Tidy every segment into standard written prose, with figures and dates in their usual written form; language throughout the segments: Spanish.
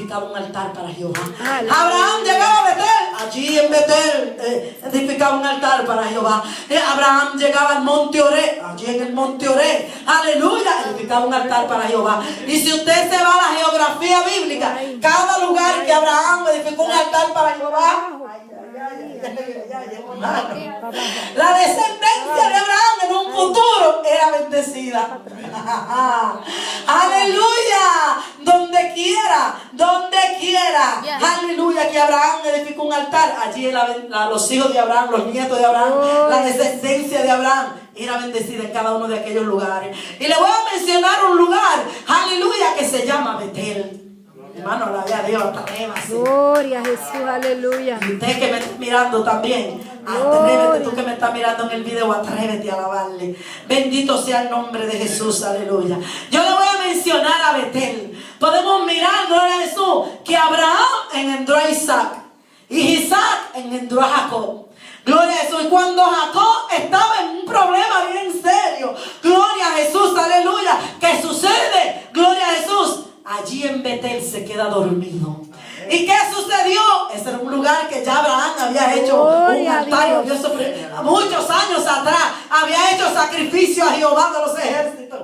edificaba un altar para Jehová. Abraham llegaba a Betel, allí en Betel edificaba un altar para Jehová. Abraham llegaba al monte Oré, allí en el monte Oré, aleluya, edificaba un altar para Jehová. Y si usted se va a la geografía bíblica, cada lugar que Abraham edificó un altar para Jehová, la descendencia de Abraham en un futuro era bendecida. Aleluya, donde quiera, aleluya, que Abraham edificó un altar, allí los hijos de Abraham, los nietos de Abraham, la descendencia de Abraham era bendecida en cada uno de aquellos lugares. Y le voy a mencionar un lugar, aleluya, que se llama Betel. Hermano, la a Dios, atrévase. Gloria a Jesús, aleluya. Y usted que me está mirando también, atrévete, tú que me estás mirando en el video, atrévete a alabarle. Bendito sea el nombre de Jesús, aleluya. Yo le voy a mencionar a Betel. Podemos mirar, gloria a Jesús, que Abraham engendró a Isaac y Isaac engendró a Jacob. Gloria a Jesús. Y cuando Jacob estaba en un problema bien serio, gloria a Jesús, aleluya, ¿qué sucede? Gloria a Jesús. Allí en Betel se queda dormido. ¿Y qué sucedió? Ese era un lugar que ya Abraham había hecho un altar. Muchos años atrás había hecho sacrificio a Jehová de los ejércitos.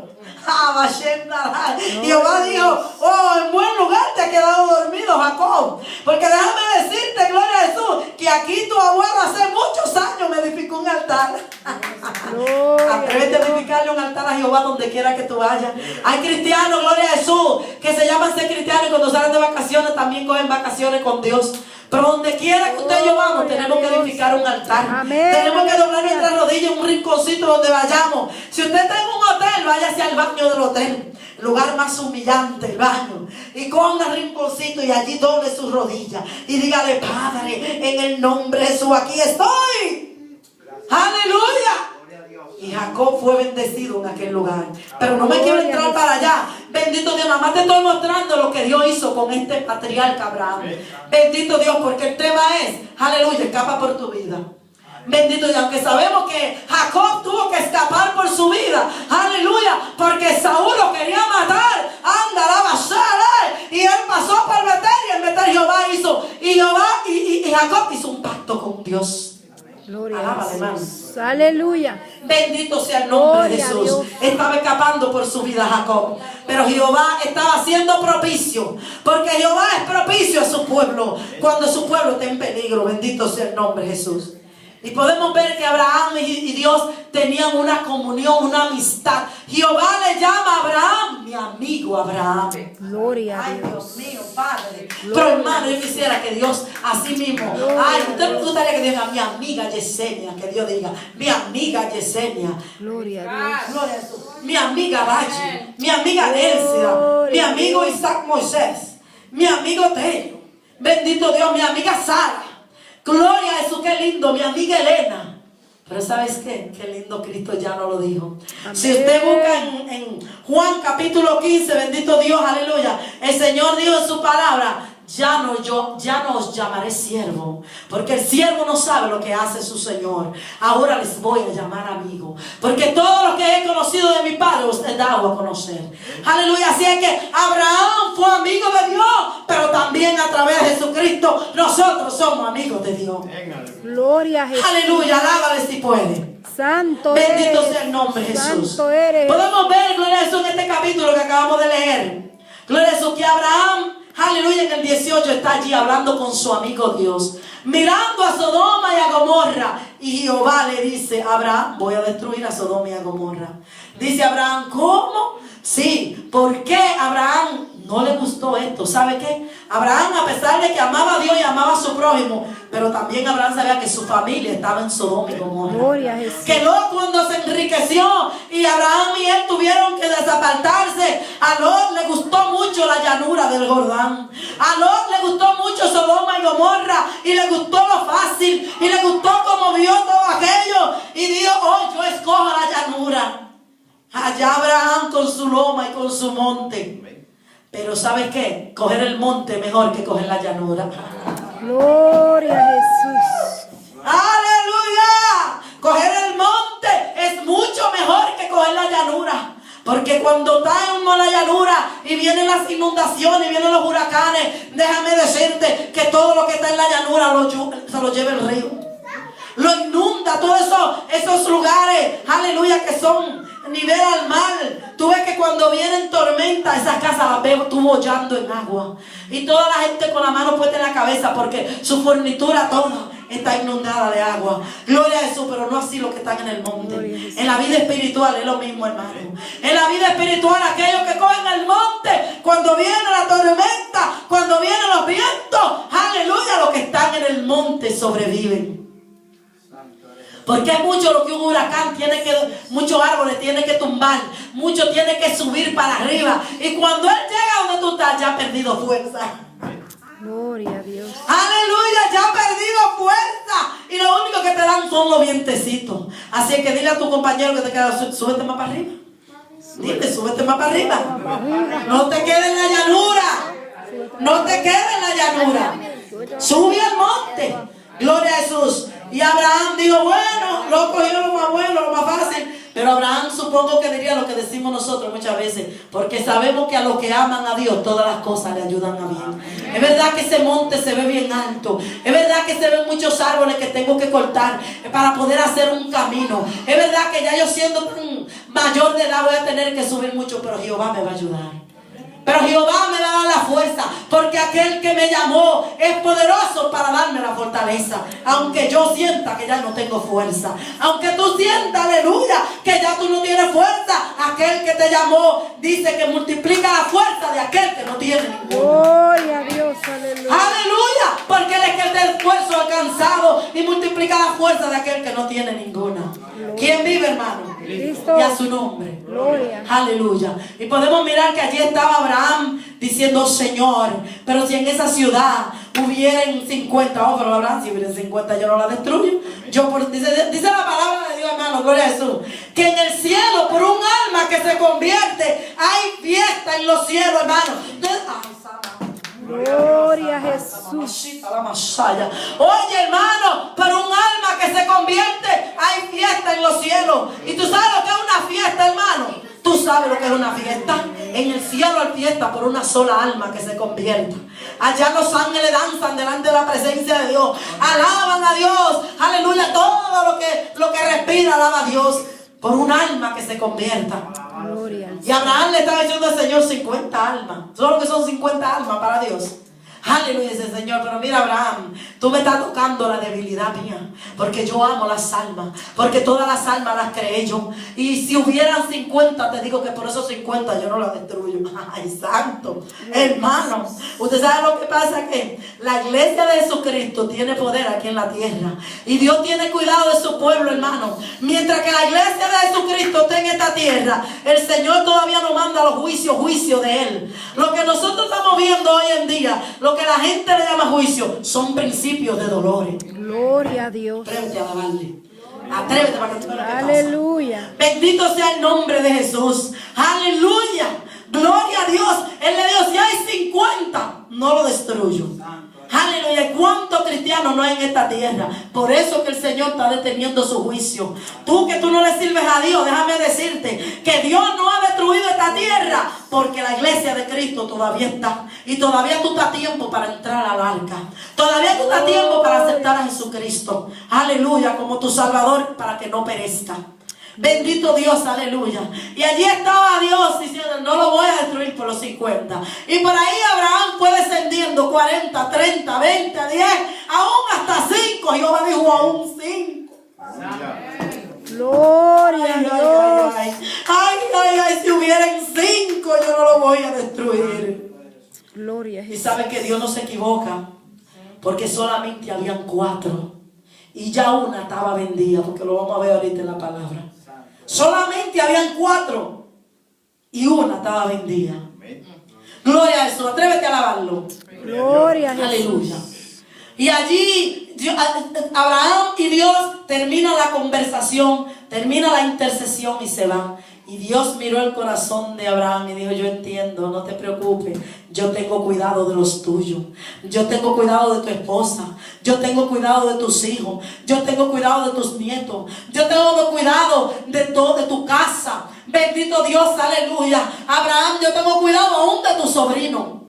Jehová dijo: oh, en buen lugar te has quedado dormido, Jacob. Porque déjame decirte, gloria a Jesús, que aquí tu abuelo hace muchos años me edificó un altar. Atrévete a edificarle un altar a Jehová donde quiera que tú vayas. Hay cristianos, gloria a Jesús, que se llaman ser cristianos y cuando salen de vacaciones también cogen vacaciones con Dios. Pero donde quiera que usted y yo vamos, tenemos que edificar un altar. Amén. Tenemos que doblar nuestras rodillas en un rinconcito donde vayamos. Si usted está en un hotel, váyase al baño del hotel. El lugar más humillante, el baño. Y coja un rinconcito y allí doble sus rodillas. Y dígale: Padre, en el nombre de Jesús, aquí estoy. Aleluya. Y Jacob fue bendecido en aquel lugar. Pero no me quiero entrar para allá. Bendito Dios, nada más te estoy mostrando lo que Dios hizo con este patriarca Abraham. Bendito Dios, porque el tema es, aleluya, escapa por tu vida. Bendito Dios, aunque sabemos que Jacob tuvo que escapar por su vida. Aleluya, porque Saúl lo quería matar. Anda, la basara. Y él pasó por Betel y el Betel Jehová hizo. Y Jacob hizo un pacto con Dios. Gloria Alábale, a hermano. Jesús. Aleluya. Bendito sea el nombre de Gloria a Jesús. Dios. Estaba escapando por su vida Jacob, pero Jehová estaba siendo propicio, porque Jehová es propicio a su pueblo cuando su pueblo está en peligro. Bendito sea el nombre de Jesús. Y podemos ver que Abraham y Dios tenían una comunión, una amistad. Jehová le llama a Abraham mi amigo Abraham. Gloria a Ay, Dios. Dios mío, Padre. Pero hermano, yo quisiera que Dios así mismo, ay, usted me gustaría que diga mi amiga Yesenia, que Dios diga mi amiga Yesenia. Gloria a Dios. Gloria a Jesús. Mi amiga Bachi, mi amiga Nelsia, mi amigo Isaac Moisés, mi amigo Tello. Bendito Dios, mi amiga Sara. Gloria a Jesús, qué lindo, mi amiga Elena. Pero ¿sabes qué? Qué lindo Cristo ya no lo dijo. Amén. Si usted busca en Juan capítulo 15, bendito Dios, aleluya. El Señor dijo en su palabra: ya no os llamaré siervo, porque el siervo no sabe lo que hace su Señor. Ahora les voy a llamar amigo, porque todo lo que he conocido de mi Padre os he dado a conocer. Aleluya. Así es que Abraham fue amigo de Dios, pero también a través de Jesucristo nosotros somos amigos de Dios. Gloria a Jesús. Aleluya, alábale si puede. Santo Bendito eres, sea el nombre de Jesús. Santo eres. Podemos ver, gloria a Jesús, en este capítulo que acabamos de leer. Gloria a Jesús, que Abraham, aleluya, en el 18 está allí hablando con su amigo Dios, mirando a Sodoma y a Gomorra. Y Jehová le dice: Abraham, voy a destruir a Sodoma y a Gomorra. Dice Abraham: ¿cómo? Sí, ¿por qué Abraham no le gustó esto? ¿Sabe qué? Abraham, a pesar de que amaba a Dios y amaba a su prójimo, pero también Abraham sabía que su familia estaba en Sodoma y Gomorra. Gloria a Jesús. Que luego cuando se enriqueció y Abraham y él tuvieron que desapartarse, a Lot le gustó mucho la llanura del Jordán. A Lot le gustó mucho Sodoma y Gomorra, y le gustó lo fácil, y le gustó como vio todo aquello, y dijo: oh, yo escojo la llanura. Allá Abraham con su loma y con su monte. Pero ¿sabes qué? Coger el monte mejor que coger la llanura. Gloria a Jesús. ¡Aleluya! Coger el monte es mucho mejor que coger la llanura. Porque cuando está en la llanura y vienen las inundaciones y vienen los huracanes, déjame decirte que todo lo que está en la llanura se lo lleva el río. Lo inunda, todos esos lugares, aleluya, que son nivel al mar. Tú ves que cuando vienen tormentas, esas casas las veo tú bollando en agua. Y toda la gente con la mano puesta en la cabeza porque su fornitura toda está inundada de agua. Gloria a Jesús, pero no así los que están en el monte. En la vida espiritual es lo mismo, hermano. En la vida espiritual, aquellos que cogen el monte, cuando viene la tormenta, cuando vienen los vientos, aleluya, los que están en el monte sobreviven. Porque hay mucho lo que un huracán muchos árboles tiene que tumbar, mucho tiene que subir para arriba. Y cuando él llega donde tú estás, ya ha perdido fuerza. Gloria a Dios. Aleluya, ya ha perdido fuerza. Y lo único que te dan son los vientecitos. Así que dile a tu compañero que te queda, súbete más para arriba. Dile, súbete más para arriba. No te quedes en la llanura. No te quedes en la llanura. Sube al monte. Gloria a Jesús. Y Abraham dijo, bueno, lo cogió lo más bueno, lo más fácil. Pero Abraham supongo que diría lo que decimos nosotros muchas veces, porque sabemos que a los que aman a Dios todas las cosas le ayudan a bien. Es verdad que ese monte se ve bien alto, es verdad que se ven muchos árboles que tengo que cortar para poder hacer un camino. Es verdad que ya yo siendo tan mayor de edad voy a tener que subir mucho, pero Jehová me va a ayudar. Pero Jehová me da la fuerza, porque aquel que me llamó es poderoso para darme la fortaleza. Aunque yo sienta que ya no tengo fuerza, aunque tú sientas, aleluya, que ya tú no tienes fuerza, aquel que te llamó dice que multiplica la fuerza de aquel que no tiene ninguna. Gloria a Dios, aleluya. Aleluya, porque él es que el esfuerzo alcanzado y multiplica la fuerza de aquel que no tiene ninguna. ¿Quién vive, hermano? Cristo. Y a su nombre. Gloria. Aleluya. Y podemos mirar que allí estaba Abraham diciendo, Señor, pero si en esa ciudad hubieran 50, pero Abraham, si hubieran 50 yo no la destruyo. Dice la palabra de Dios, hermano, gloria a Jesús, que en el cielo por un alma que se convierte hay fiesta en los cielos, hermano. Gloria a Jesús. Oye, hermano, por un alma que se convierte hay fiesta en los cielos. Y tú sabes lo que es una fiesta, hermano. Tú sabes lo que es una fiesta. En el cielo hay fiesta por una sola alma que se convierta. Allá los ángeles danzan delante de la presencia de Dios. Alaban a Dios. Aleluya. Todo lo que respira alaba a Dios por un alma que se convierta. Gloria. Y Abraham le estaba diciendo al Señor 50 almas. Solo que son 50 almas para Dios. Aleluya, dice el Señor. Pero mira, Abraham, tú me estás tocando la debilidad mía, porque yo amo las almas, porque todas las almas las creé yo. Y si hubieran 50, te digo que por esos 50 yo no las destruyo. Ay, santo, hermano, usted sabe lo que pasa, que la iglesia de Jesucristo tiene poder aquí en la tierra, y Dios tiene cuidado de su pueblo, hermano. Mientras que la iglesia de Jesucristo esté en esta tierra, el Señor todavía no manda los juicios de Él. Lo que nosotros estamos viendo hoy en día, lo que la gente le llama juicio, son principios de dolores. Gloria a Dios. Atrévete a alabarle. Atrévete para que tú veas lo que pasa. Aleluya. Bendito sea el nombre de Jesús. Aleluya. Gloria a Dios. Él le dijo, si hay 50, no lo destruyo. Aleluya. ¿Cuántos cristianos no hay en esta tierra? Por eso que el Señor está deteniendo su juicio. Tú que tú no le sirves a Dios, déjame decirte que Dios no ha destruido esta tierra, porque la iglesia de Cristo todavía está. Y todavía tú estás a tiempo para entrar al arca. Todavía tú estás a tiempo para aceptar a Jesucristo. Aleluya, como tu Salvador, para que no perezca. Bendito Dios, aleluya. Y allí estaba Dios diciendo, no lo voy a destruir por los 50. Y por ahí Abraham fue descendiendo 40, 30, 20, 10, aún hasta 5. Jehová dijo, aún 5. Gloria a Dios. Ay, si hubieran 5 yo no lo voy a destruir. Gloria a Y Jesús. saben que Dios no se equivoca, porque solamente habían 4 y ya una estaba vendida, porque lo vamos a ver ahorita en la palabra. Solamente habían 4 y una estaba vendida. Gloria a Jesús. Atrévete a alabarlo. Gloria a Jesús. Aleluya. Y allí Abraham y Dios terminan la conversación, termina la intercesión y se van. Y Dios miró el corazón de Abraham y dijo, yo entiendo, no te preocupes, yo tengo cuidado de los tuyos, yo tengo cuidado de tu esposa, yo tengo cuidado de tus hijos, yo tengo cuidado de tus nietos, yo tengo cuidado de todo, de tu casa. Bendito Dios, aleluya. Abraham, yo tengo cuidado aún de tu sobrino.